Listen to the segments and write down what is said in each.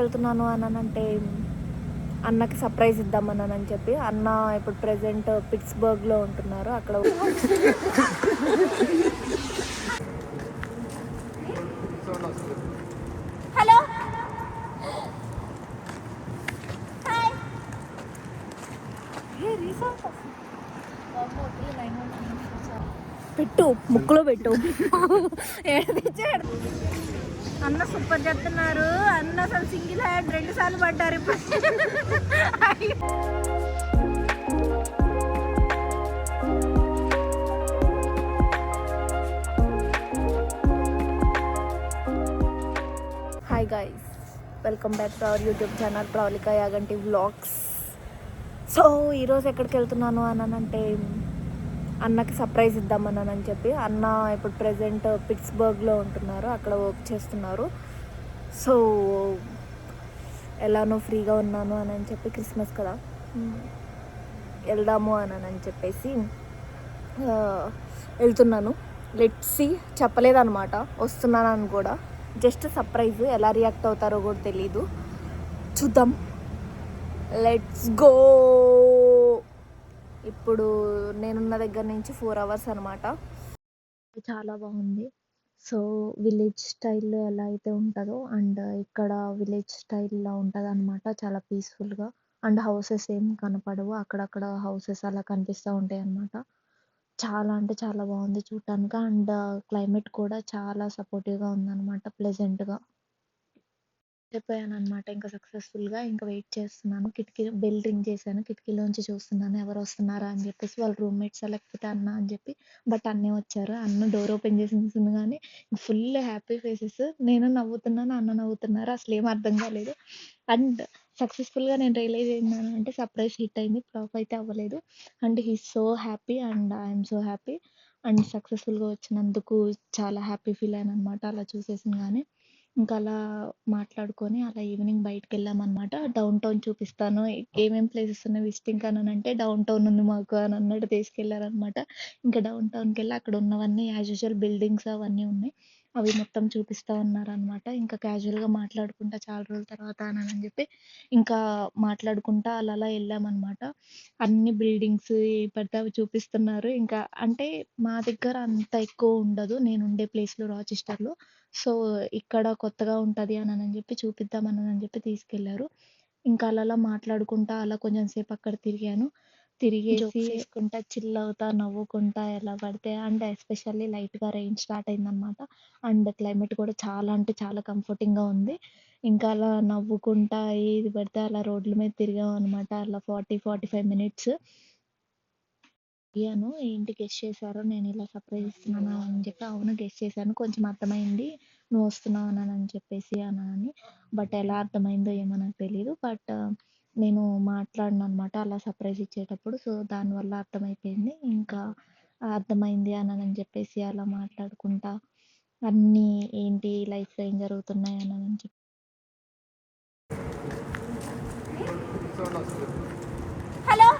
వెళ్తున్నాను అని అంటే అన్నకి సర్ప్రైజ్ ఇద్దామని చెప్పి. అన్న ఇప్పుడు ప్రెజెంట్ పిట్స్బర్గ్లో ఉంటున్నారు. అక్కడ హలో పెట్టు, ముక్కులో పెట్టు. అన్న సూపర్ చెప్తున్నారు. అన్న అసలు సింగిల్ హ్యాండ్ 2 సార్లు పడ్డారు ఇప్పుడు. Hi guys, welcome back to our YouTube channel Pravalika Yaganti vlogs. So ఈరోజు ఎక్కడికి వెళ్తున్నాను అని అంటే అన్నకి సర్ప్రైజ్ ఇద్దామని చెప్పి. అన్న ఇప్పుడు ప్రెజెంట్ పిట్స్బర్గ్లో ఉంటున్నారు. అక్కడ వర్క్ చేస్తున్నారు. సో ఎలానో ఫ్రీగా ఉన్నాను అని చెప్పి, క్రిస్మస్ కదా వెళ్దాము అని చెప్పేసి వెళ్తున్నాను. లెట్స్ సీ, చెప్పలేదన్నమాట వస్తున్నాను అని కూడా. జస్ట్ సర్ప్రైజ్, ఎలా రియాక్ట్ అవుతారో కూడా తెలీదు, చూద్దాం. Let's go. ఇప్పుడు నేనున్న దగ్గర నుంచి 4 hours అనమాట. చాలా బాగుంది. సో విలేజ్ స్టైల్లో ఎలా అయితే ఉంటుందో అండ్ ఇక్కడ విలేజ్ స్టైల్లో ఉంటుంది అనమాట. చాలా పీస్ఫుల్గా అండ్ హౌసెస్ ఏం కనపడవు, అక్కడక్కడ హౌసెస్ అలా కనిపిస్తూ ఉంటాయి అన్నమాట. చాలా అంటే చాలా బాగుంది చూడటానికి. అండ్ క్లైమేట్ కూడా చాలా సపోర్టివ్గా ఉందన్నమాట, ప్లెజెంట్గా. అయిపోయాననమాట ఇంకా సక్సెస్‌ఫుల్‌గా. ఇంకా వెయిట్ చేస్తున్నాను. కిటికీ బెల్ రింగ్ చేశాను. కిటికీలోంచి చూస్తున్నాను ఎవరు వస్తున్నారా అని చెప్పేసి. వాళ్ళ రూమ్‌మేట్సా లేకపోతే అన్న అని చెప్పి. బట్ అన్నే వచ్చారు. అన్న డోర్ ఓపెన్ చేసి చూసింగానే ఫుల్ హ్యాపీ ఫేసెస్. నేను నవ్వుతున్నాను, అన్న నవ్వుతున్నారు. అసలేం అర్థం కాలేదు. అండ్ సక్సెస్‌ఫుల్‌గా నేను రియలైజ్ ఏంటంటే సర్ప్రైజ్ హిట్ అయింది. ఫ్లాప్ అయితే అవ్వలేదు. And he is so happy and I am so happy. And సక్సెస్‌ఫుల్‌గా వచ్చినందుకు చాలా హ్యాపీ ఫీల్ అయ్యాననమాట అలా చూసేసింగానే. ఇంకా అలా మాట్లాడుకొని అలా ఈవినింగ్ బయటికెళ్ళామనమాట. డౌన్ టౌన్ చూపిస్తాను, ఏమేం ప్లేసెస్ ఉన్నాయి విజిటింగ్‌కి అంటే డౌన్ టౌన్ ఉంది మాకు అని అన్నట్టు తీసుకెళ్లారనమాట. ఇంకా డౌన్ టౌన్‌కెళ్ళి అక్కడ ఉన్నవన్నీ యాజ్ యూజువల్ బిల్డింగ్స్ అవన్నీ ఉన్నాయి. అవి మొత్తం చూపిస్తా ఉన్నారనమాట. ఇంకా క్యాజువల్‌గా మాట్లాడుకుంటా చాలా రోజుల తర్వాత అని చెప్పి ఇంకా మాట్లాడుకుంటా అలా అలా వెళ్ళామనమాట. అన్ని బిల్డింగ్స్ ఏవి పడితే అవి చూపిస్తున్నారు. ఇంకా అంటే మా దగ్గర అంత ఎక్కువ ఉండదు నేనుండే ప్లేస్‌లో, రాచెస్టర్‌లో. సో ఇక్కడ కొత్తగా ఉంటది అని చెప్పి చూపిద్దామని చెప్పి తీసుకెళ్లారు. ఇంకా అలా మాట్లాడుకుంటా అలా కొంచెం సేపు అక్కడ తిరిగాను. తిరిగేసి చేసుకుంటా, చిల్ అవుతా, నవ్వుకుంటా ఎలా పడితే అండ్ ఎస్పెషల్లీ లైట్‌గా రెయిన్ స్టార్ట్ అయిందనమాట. అండ్ క్లైమేట్ కూడా చాలా అంటే చాలా కంఫర్టింగ్‌గా ఉంది. ఇంకా అలా నవ్వుకుంటా ఏది పడితే అలా రోడ్ల మీద తిరిగామనమాట. అలా 45 మినిట్స్. అడిగాను, ఏంటి గెస్ చేశారు నేను ఇలా సర్ప్రైజ్ ఇస్తున్నాను అని చెప్పి. అవును గెస్ చేశాను, కొంచెం అర్థమైంది నువ్వు వస్తున్నావు అని చెప్పేసి అని. బట్ ఎలా అర్థమైందో ఏమో నాకు తెలీదు. బట్ నేను మాట్లాడినా అనమాట అలా సర్ప్రైజ్ ఇచ్చేటప్పుడు. సో దానివల్ల అర్థమైపోయింది. ఇంకా అర్థమైంది అని చెప్పేసి అలా మాట్లాడుకుంటా అన్నీ ఏంటి లైఫ్లో ఏం జరుగుతున్నాయి అని చెప్పి. హలో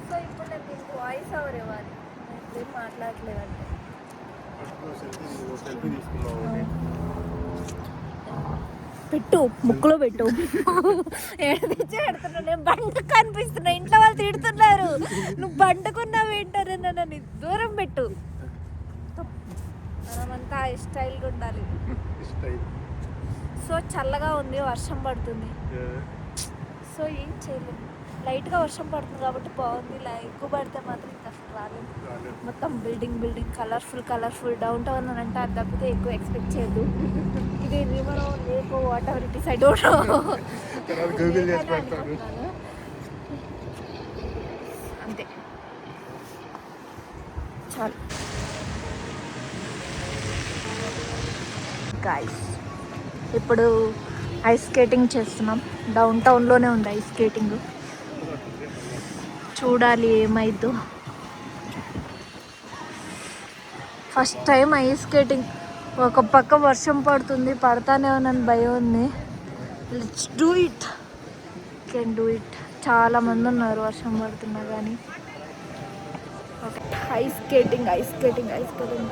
సో ఇప్పుడు నేను మీకు వాయిస్ ఓవర్ ఇవ్వాలి, ఏం మాట్లాడలేదంటే. పెట్టు, ముక్కులో పెట్టు. తెచ్చి పెడుతున్నా నేను, బండ కనిపిస్తున్నా, ఇంట్లో వాళ్ళు తిడుతున్నారు నువ్వు బండుకున్నావు ఏంటని. నన్ను దూరం పెట్టు. మనమంతా స్టైల్గా ఉండాలి. సో చల్లగా ఉంది, వర్షం పడుతుంది. సో ఏం చేయలేదు, లైట్గా వర్షం పడుతుంది కాబట్టి బాగుంది. ఇలా ఎక్కువ పడితే మాత్రం ఇంకా అసలు రాలేదు. మొత్తం బిల్డింగ్ కలర్ఫుల్ డౌన్ టౌన్ అని అంటే అది తప్పితే ఎక్కువ ఎక్స్పెక్ట్ చేయదు. ఇది river lake whatever it is, I don't know. అంతే చాలు. గాయ్స్ ఇప్పుడు ఐస్ స్కేటింగ్ చేస్తున్నాం. డౌన్ టౌన్లోనే ఉంది ఐస్ స్కేటింగ్. చూడాలి ఏమైద్దో. First time ice skating. ఒక పక్క వర్షం పడుతుంది, పడతానే నన్ను భయం ఉంది. Let's do it, can do it. చాలా మంది ఉన్నారు వర్షం పడుతున్నా కానీ. Okay, ice skating ice skating ice skating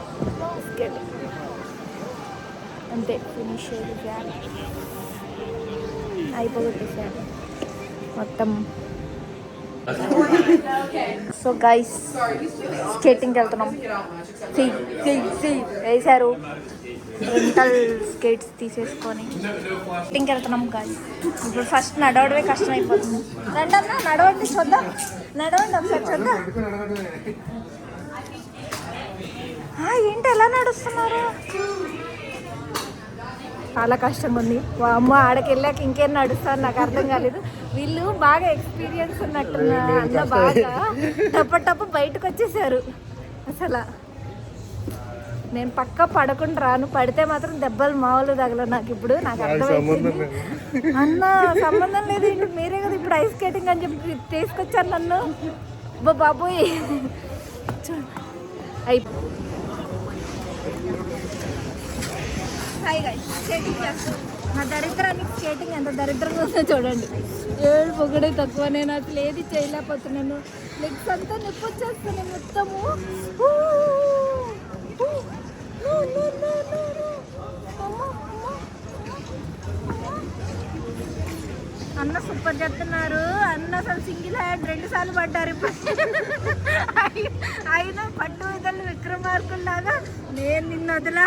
ice skating అంతే. ఫినిష్ అయిపోగొట్టేసారు మొత్తం. సో గైస్, స్కేటింగ్కి వెళ్తున్నాం. వేసారు రెంటల్ స్కేట్స్ తీసేసుకొని స్కేటింగ్కి వెళ్తున్నాం గైస్. ఇప్పుడు ఫస్ట్ నడవడమే కష్టం అయిపోతుంది. రండి అన్న, నడవండి, చూద్దాం. నడవండి ఒకసారి చూద్దాం. ఏంటి ఎలా నడుస్తున్నారు? చాలా కష్టంగా ఉంది. అమ్మ, ఆడకి వెళ్ళాక ఇంకేం నడుస్తారు నాకు అర్థం కాలేదు. వీళ్ళు బాగా ఎక్స్పీరియన్స్ ఉన్నట్టున్నారు అన్న, బాగా టప్ప బయటకు వచ్చేసారు. అసలు నేను పక్క పడకుండా రాను, పడితే మాత్రం దెబ్బలు మామూలు తగల. నాకు ఇప్పుడు నాకు అర్థమైంది. అన్న సంబంధం లేదు, ఇంటి మీరే కదా ఇప్పుడు ఐస్ స్కేటింగ్ అని చెప్పి తీసుకొచ్చారు నన్ను. బాబోయ్ హాయ్ గైస్, స్కేటింగ్ చేస్తాను. నా దరిద్రానికి స్కేటింగ్ ఎంత దరిద్రంగా ఉందో చూడండి. 7 పొగడే తక్కువ. నేను అసలు ఏది చేయలేకపోతున్నాను. లెగ్స్ అంతా నొప్పి వచ్చేస్తున్నాయి మొత్తము. అన్న సూపర్ చెప్తున్నారు. అన్న అసలు సింగిల్ హ్యాండ్ 2 సార్లు పడ్డారు ఇప్పుడు. అయినా పట్టు వదలు విక్రమార్కుల్లాగా నేను నిన్ను వదలా.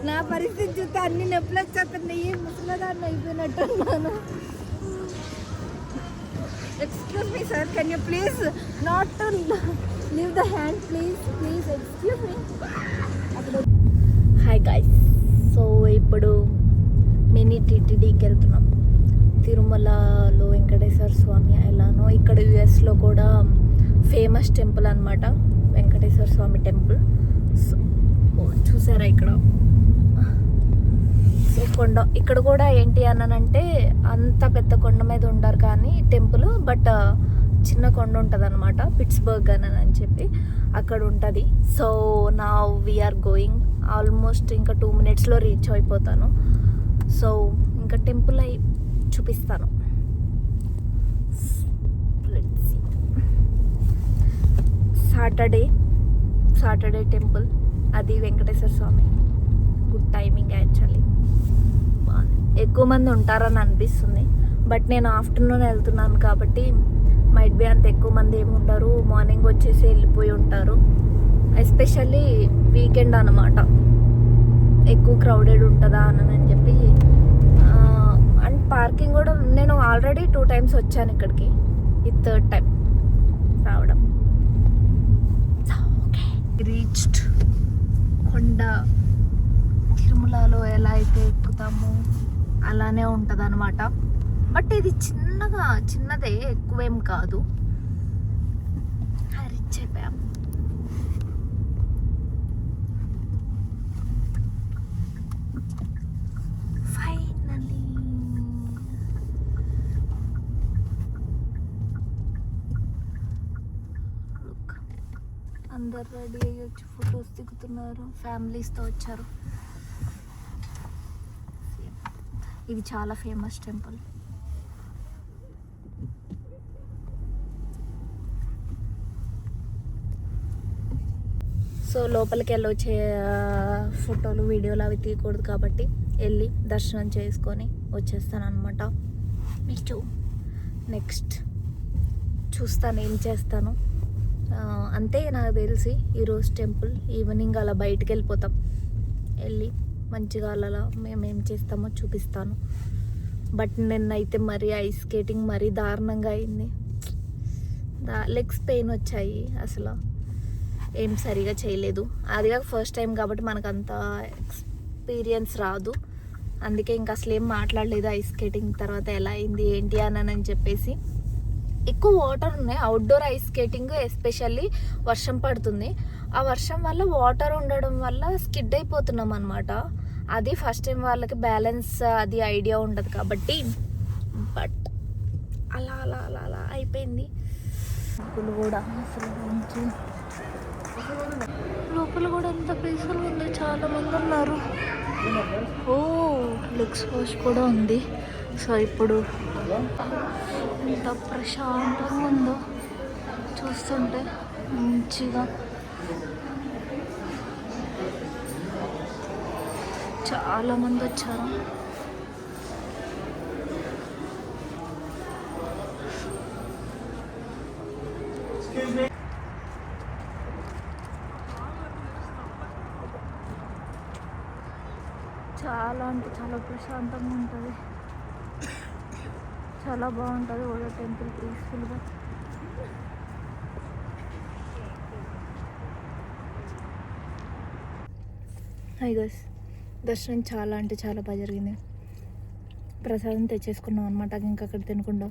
నా పరిస్థితి చూస్తే అన్ని నొప్పులు వచ్చేస్తున్నాయి. ముసలిదాన్ని అయిపోయినట్టున్నాను. Excuse me sir, can you please not to leave the hand please excuse me. Hi guys, so ఇప్పుడు మినీ టీటీడీకి వెళ్తున్నాం. తిరుమలలో వెంకటేశ్వర స్వామి ఎలానో ఇక్కడ యుఎస్లో కూడా ఫేమస్ టెంపుల్ అనమాట, వెంకటేశ్వర స్వామి టెంపుల్. సో చూసారా ఇక్కడ. సో కొండ ఇక్కడ కూడా ఏంటి అనంటే అంత పెద్ద కొండ మీద ఉండరు కానీ టెంపుల్, బట్ చిన్న కొండ ఉంటుంది అనమాట, పిట్స్బర్గ్ అని చెప్పి అక్కడ ఉంటుంది. సో నా వీఆర్ గోయింగ్. ఆల్మోస్ట్ ఇంకా 2 minutesలో రీచ్ అయిపోతాను. సో ఇంకా టెంపుల్ అయి చూపిస్తాను. సాటర్డే టెంపుల్, అది Venkateswara Swamy. Good timing actually. ఎక్కువ మంది ఉంటారని అనిపిస్తుంది, బట్ నేను ఆఫ్టర్నూన్ వెళ్తున్నాను కాబట్టి మైట్ బి అంత ఎక్కువ మంది ఏమి ఉండరు. మార్నింగ్ వచ్చేసి వెళ్ళిపోయి ఉంటారు. ఎస్పెషల్లీ వీకెండ్ అన్నమాట, ఎక్కువ క్రౌడెడ్ ఉంటుందా అని చెప్పి. అండ్ పార్కింగ్ కూడా నేను ఆల్రెడీ 2 times వచ్చాను ఇక్కడికి, ఇది 3rd time రావడం. రీచ్డ్ కొండ. తిరుమలలో ఎలా అయితే ఎక్కుతామో అలానే ఉంటుంది అనమాట, బట్ ఇది చిన్నదే, ఎక్కువేం కాదు. రీచ్ అయిపోయాం. ఫైనలీ అందరు రెడీ అయ్యి వచ్చి ఫొటోస్ దిగుతున్నారు. ఫ్యామిలీస్తో వచ్చారు. ఇది చాలా ఫేమస్ టెంపుల్. సో లోపలికి వెళ్ళి వచ్చే ఫోటోలు వీడియోలు అవి తీయకూడదు కాబట్టి వెళ్ళి దర్శనం చేసుకొని వచ్చేస్తాను అనమాట. మీకు నెక్స్ట్ చూస్తాను ఏం చేస్తాను. అంతే నాకు తెలిసి ఈరోజు టెంపుల్. ఈవినింగ్ అలా బయటికి వెళ్ళిపోతాం. వెళ్ళి మంచిగా అలా మేము ఏం చేస్తామో చూపిస్తాను. బట్ నిన్నైతే మరీ ఐస్ స్కేటింగ్ మరీ దారుణంగా అయింది. లెగ్స్ పెయిన్ వచ్చాయి. అసలు ఏం సరిగా చేయలేదు. అది కాక ఫస్ట్ టైం కాబట్టి మనకు అంత ఎక్స్పీరియన్స్ రాదు. అందుకే ఇంకా అసలు ఏం మాట్లాడలేదు ఐస్ స్కేటింగ్ తర్వాత ఎలా అయింది ఏంటి అని చెప్పేసి. ఎక్కువ వాటర్ ఉన్నాయి. అవుట్డోర్ ఐస్ స్కేటింగ్ ఎస్పెషల్లీ వర్షం పడుతుంది. ఆ వర్షం వల్ల వాటర్ ఉండడం వల్ల స్కిడ్ అయిపోతున్నాం అనమాట. అది ఫస్ట్ టైం వాళ్ళకి బ్యాలెన్స్ అది ఐడియా ఉండదు కాబట్టి. బట్ అలా అయిపోయింది. కూడా అసలు లోపల కూడా ఎంత పీస్ఫుల్ ఉంది, చాలా మంది ఉన్నారు. ఓ లెగ్స్ వాష్ కూడా ఉంది. సో ఇప్పుడు ఎంత ప్రశాంతంగా ఉందో చూస్తుంటే, మంచిగా చాలా మంది వచ్చారు. చాలా అంటే చాలా ప్రశాంతంగా ఉంటుంది, చాలా బాగుంటుంది ఓయో టెంపుల్ పీస్ఫుల్గా. హాయ్ గైస్, దర్శనం చాలా అంటే చాలా బాగా జరిగింది. ప్రసాదం తెచ్చేసుకున్నాం అనమాట, ఇంకా అక్కడ తినకుండా.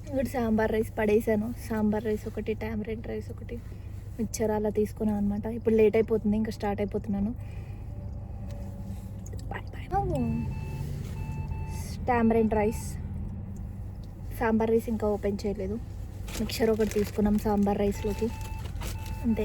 ఇక్కడ సాంబార్ రైస్ పడేసాను. సాంబార్ రైస్ ఒకటి, టామరెంట్ రైస్ ఒకటి, మిక్చర్ అలా తీసుకున్నాను అనమాట. ఇప్పుడు లేట్ అయిపోతుంది, ఇంకా స్టార్ట్ అయిపోతున్నాను. టామరెంట్ రైస్, సాంబార్ రైస్ ఇంకా ఓపెన్ చేయలేదు. మిక్చర్ ఒకటి తీసుకున్నాం సాంబార్ రైస్లోకి, అంతే.